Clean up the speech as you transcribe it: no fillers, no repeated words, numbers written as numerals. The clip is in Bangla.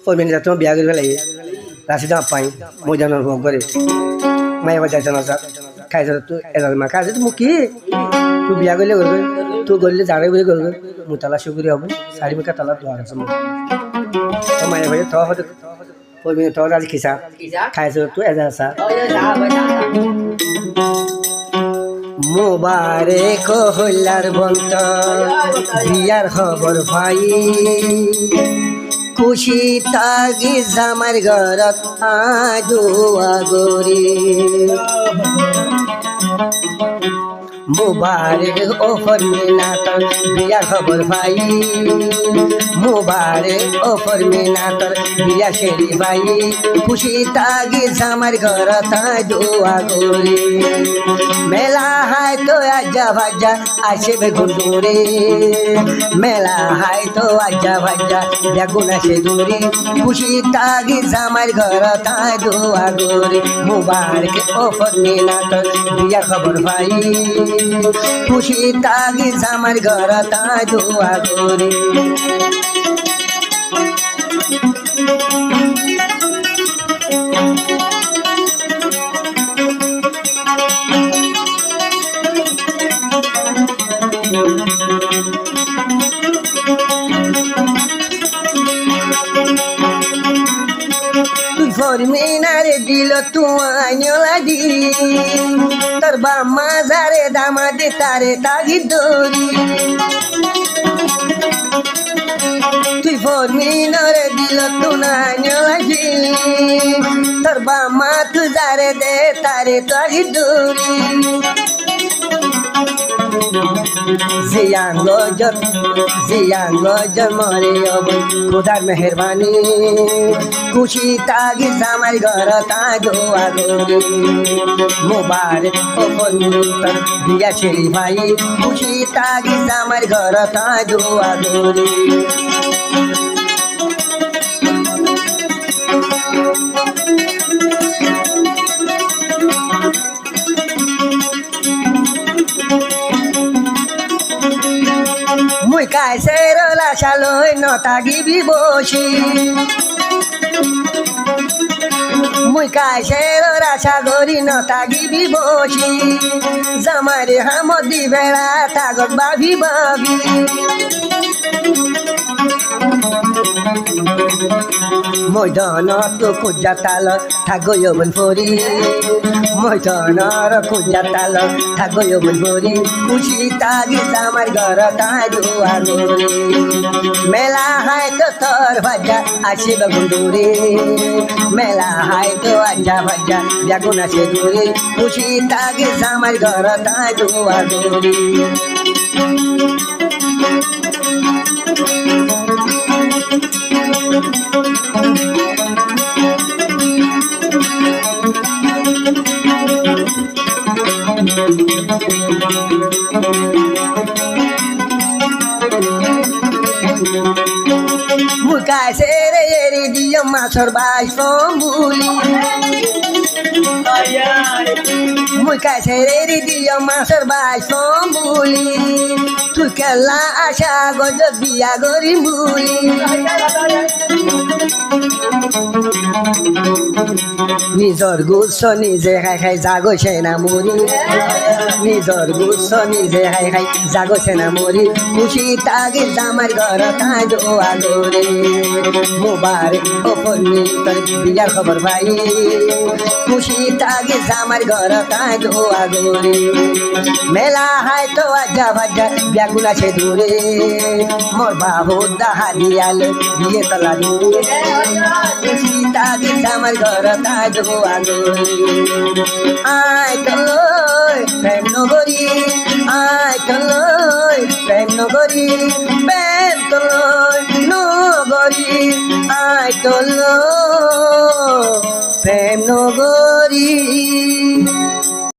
ফরমিন যা তোমার বিয়া করে ফেলাই রাশি দাম পাই মজানোর ভোগ করে মায়ের বাজার জানা যা খাইছ তুই এজাল মা খাইছ তুই কি তুই বিয়া করলে করবে তুই করলে জাড়ে বলে করবে মুতালা শুকুরি হবো শাড়ি মুখা তালা দোয়ার আছে তো মায়ের ভাই তো হতে ফরমিন তো রাজি খিসা খাইছ তুই এজাল সা মোবারক হইলার বন্ত বিয়ার খবর পাই খুশি তাগি জামার ঘরত আজোয়া গরি মুবারক ওফর মিনাতর বিয়া খবর ভাই মুবারক ওফর মিনাতর বিয়া শেরি ভাই খুশি তাগি জামার ঘরত আজোয়া গরি মেলা হাই তো আজ্জা ভাজ্জা আসবে গুন্ডুরে মেলা হাই তো আজ্জা ভাজ্জা বেগুন আসে দূরে খুশি তাগি জামার ঘর তাই দোয়া গরি মুবারক ওফর মিনাতর বিয়া খবর ভাই খুশি তাগি জামার ঘর তাই দোয়া গরি ফরমিনারে দিল তুয়াইলা দি তোর বাম্মা যারে দামা দে তারে তাগি দরি তুই ফরমিনারে দিল তুয়াইলা দি তোর বাম্মা তু যারে দে তারে তাগি দরি জিয়াঙ্গ মরে अब खुदार मेहरबानी खुशी तागी जामार घर ता दोआ गोरी मुबारक ओफर मिनातर बिया शेरी भाई खुशी तागी जामार घर ता दोआ गोरी মুই কাইসের লাশালই নতাগিবি বসি মুই কাইসের রাশা গরি নতাগিবি বসি জামারে হামদি বেড়া তাগত বাবি বাবি ময়দানত খুঁজা তাল থাকয়বন ফরি ময়দানর খুঁজা তাল থাকয়বন ফরি খুশি তাগি জামার ঘর তাই দোয়া গরি মেলা হাই তো তোর ভাজা আসিব গুন্ডুরে মেলা হাই তো আজ্জা ভাজা বেগুন আসে দূরে খুশি তাগি জামার ঘর তাই দোয়া গরি মুখায় সেরে এরি দিও মাছর বাই সম্বুলি মুখায় সেরে এরি দিও মাছর বাই সম্বুলি তুই কেলা আশা গজ বিয়া গরি মুলি নিজর গুচ্ছ নিজে খাই খাই জাগছে না মরি নিজর গুচ্ছ নিজে খাই খাই জাগছে না মরি খুশি তাগি জামার ঘর তাই দোয়া গরি মুবারক ওফর মিনাতর বিয়ার খবর ভাই খুশি তাগি জামার ঘর তাই দোয়া গরি মেলা হাই তো আজ্জা ভাজ্জা বেগুন আসে দূরে মোর বাবু দাহা দিয়াল বিয়ে তলা দূরে খুশি তাগি জামার ঘর তাই দোয়া গরি আয় চলই প্রেম নগরী আয় চলই প্রেম নগরী প্রেম চলই নগরী আয় চলো প্রেম নগরী